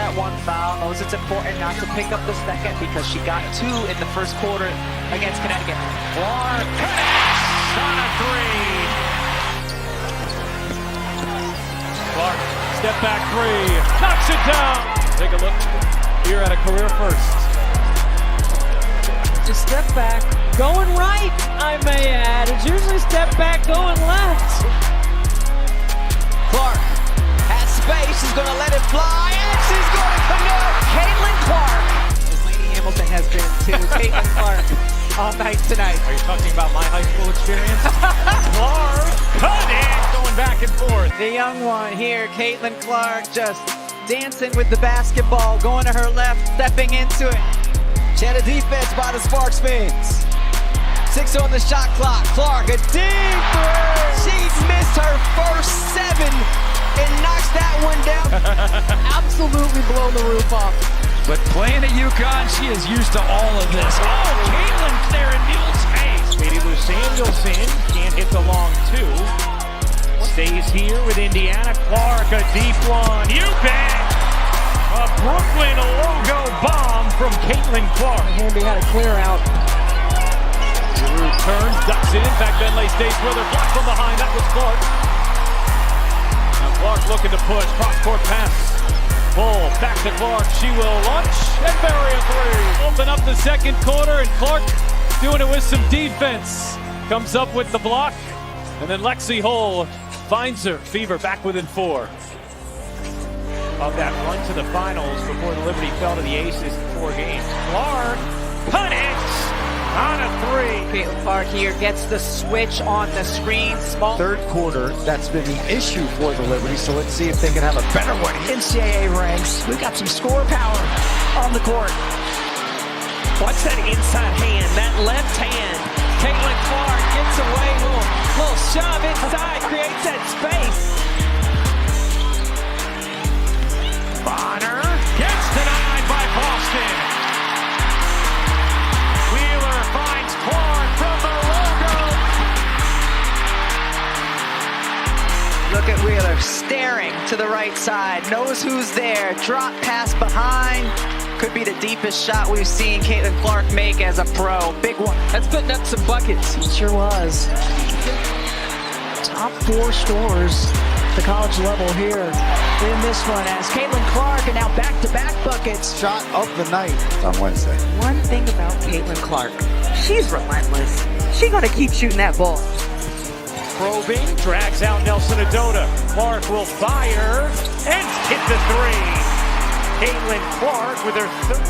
that one foul, knows it's important not to pick up the second because she got 2 in the first quarter against Connecticut. Clark connects on a 3. Clark, step back 3, knocks it down. Take a look here at a career first. Just step back, going right, I may add. It's usually step back, going left. Clark has space, she's gonna let it fly, and she's gonna connect. Caitlin Clark. As Lainey Hamilton has been too. Caitlin Clark all night tonight. Are you talking about my high school experience? Clark, cut it, going back and forth. The young one here, Caitlin Clark, just dancing with the basketball, going to her left, stepping into it. She had a defense by the Sparks fans. 6 on the shot clock. Clark, a deep three. She missed her first 7 and knocks that one down. Absolutely blown the roof off. But playing at UConn, she is used to all of this. Oh, Caitlin clearing Mule's face. Katie Lou Samuelson can't hit the long 2. Stays here with Indiana. Clark, a deep one. You bet. A Brooklyn logo bomb from Caitlin Clark. Hamby had a clear out. Giroux turns, ducks it in. Back Benley stays with her. Blocked from behind. That was Clark. Now Clark looking to push. Cross-court pass. Bull back to Clark. She will launch and bury a 3. Open up the second quarter, and Clark doing it with some defense. Comes up with the block, and then Lexi Hull finds her. Fever back within 4 of that run to the finals before the Liberty fell to the Aces in 4 games. Clark connects on a 3. Caitlin Clark here gets the switch on the screen. Small. Third quarter, that's been the issue for the Liberty, so let's see if they can have a better one. NCAA ranks, we've got some score power on the court. Watch that inside hand, that left hand. Caitlin Clark gets away, little shove inside, creates that space. Bonner gets denied by Boston. Wheeler finds Clark from the logo. Look at Wheeler staring to the right side, knows who's there, drop pass behind. Could be the deepest shot we've seen Caitlin Clark make as a pro. Big one. That's putting up some buckets. It sure was. Top 4 scorers at the college level here in this one as Caitlin Clark, and now back-to-back buckets. Shot of the night on Wednesday. One thing about Caitlin Clark, she's relentless. She's gonna keep shooting that ball. Probing, drags out Nelson Adota. Clark will fire and hit the 3. Caitlin Clark with her third.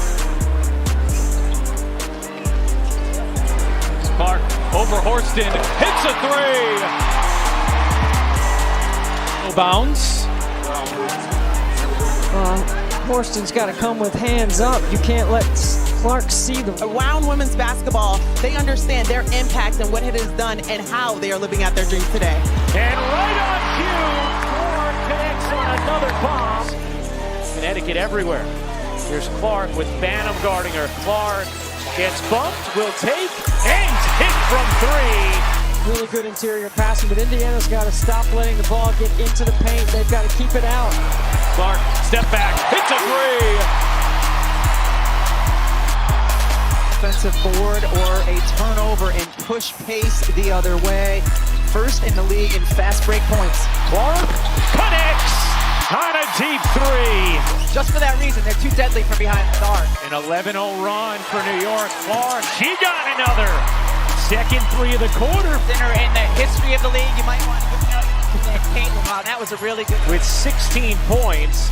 Clark over Horston, hits a 3. No bounds. Horston's got to come with hands up. You can't let Clark see them. Around women's basketball, they understand their impact and what it has done and how they are living out their dreams today. And right on cue, Clark connects on another bomb. Connecticut everywhere. Here's Clark with Banham guarding her. Clark gets bumped, will take, and hit from 3. Really good interior passing, but Indiana's got to stop letting the ball get into the paint. They've got to keep it out. Clark, step back, hits a 3. Offensive board or a turnover and push pace the other way. First in the league in fast break points. Clark connects on a deep 3. Just for that reason, they're too deadly from behind the arc. An 11-0 run for New York. Clark, she got another. Second 3 of the quarter. Dinner in the history of the league, you might want to give it up to Caitlin. Wow, that was a really good. With 16 points,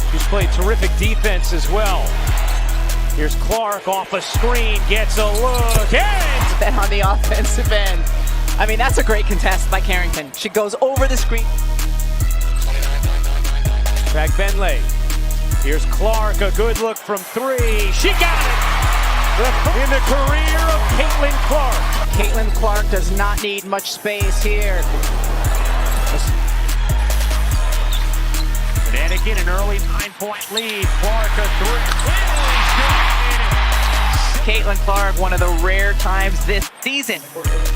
she's played terrific defense as well. Here's Clark off a screen, gets a look, and Then on the offensive end. I mean, that's a great contest by Carrington. She goes over the screen. Back Benley. Here's Clark, a good look from 3. She got it! In the career of Caitlin Clark. Caitlin Clark does not need much space here. Connecticut, an early 9-point lead. Clark, a 3. Caitlin Clark, one of the rare times this season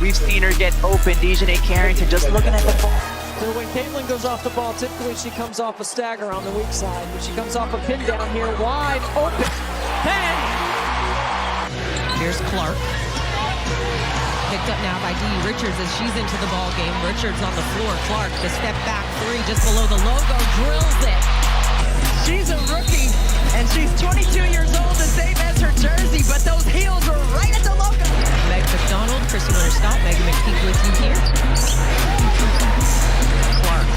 we've seen her get open. Dejanay Carrington just looking at the ball. So when Caitlin goes off the ball, typically she comes off a stagger on the weak side, but she comes off a pin down here, wide open. Bang! Here's Clark. Picked up now by Dee Richards as she's into the ball game. Richards on the floor. Clark, the step back three just below the logo, drills it. She's a rookie, and she's 22 years old, the same as her jersey, but those heels were right at the logo. Meg McDonald, Chrissy Winter-Scott, Megan McPeak with you here. Clark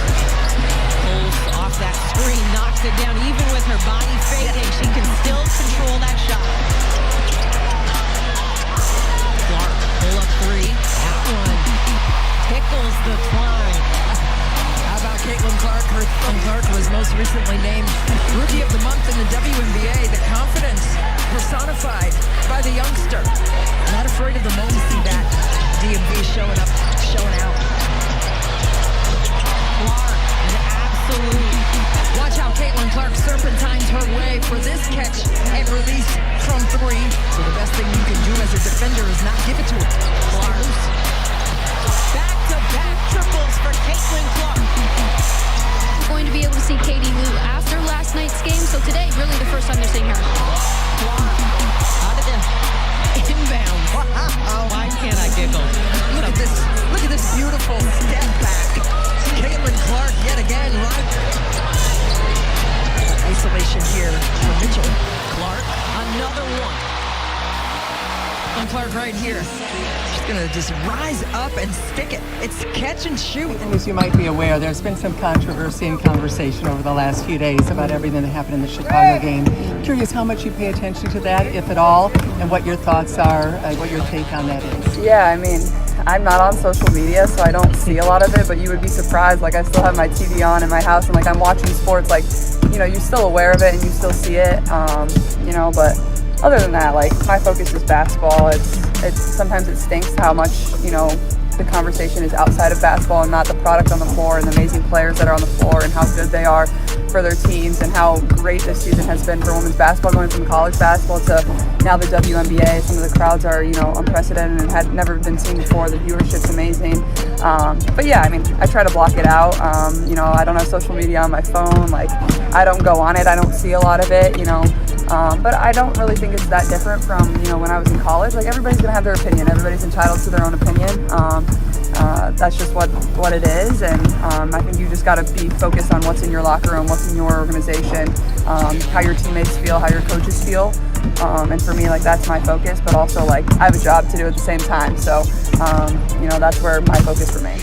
pulls off that screen, knocks it down. Even with her body fading, she can still control that shot. Clark, pull up three, at one. Tickles the climb. How about Caitlin Clark? Caitlin Clark was most recently named Rookie of the Month in the WNBA. The confidence personified by the youngster. Not afraid of the moment. See that DMV showing up, showing out. Clark, an absolute. Watch how Caitlin Clark serpentines her way for this catch and release from three. So the best thing you can do as a defender is not give it to her. Clark. Back-to-back triples for Caitlin Clark. Going to be able to see Katie Lou after last night's game, so today really the first time they're seeing her. Clark, out of the inbound. Why can't I giggle? Look at this beautiful step back. Caitlin Clark yet again, right? Isolation here for Mitchell. Clark, another one. And Clark right here. She's gonna just rise up and stick it. It's catch and shoot. And as you might be aware, there's been some controversy and conversation over the last few days about everything that happened in the Chicago game. Curious how much you pay attention to that, if at all, and what your thoughts are, what your take on that is. Yeah, I mean, I'm not on social media, so I don't see a lot of it, but you would be surprised. Like, I still have my TV on in my house, and like I'm watching sports, like, you know, you're still aware of it and you still see it, you know, but other than that, like, my focus is basketball. It's sometimes it stinks how much, you know, the conversation is outside of basketball and not the product on the floor and the amazing players that are on the floor and how good they are for their teams and how great this season has been for women's basketball, going from college basketball to now the WNBA. Some of the crowds are, you know, unprecedented and had never been seen before. The viewership's amazing. But yeah, I mean, I try to block it out. You know, I don't have social media on my phone. Like, I don't go on it. I don't see a lot of it, you know. But I don't really think it's that different from, you know, when I was in college. Like, everybody's going to have their opinion. Everybody's entitled to their own opinion. That's just what it is. And I think you just got to be focused on what's in your locker room, what's in your organization, how your teammates feel, how your coaches feel. And for me, like, that's my focus. But also, like, I have a job to do at the same time. So, you know, that's where my focus remains.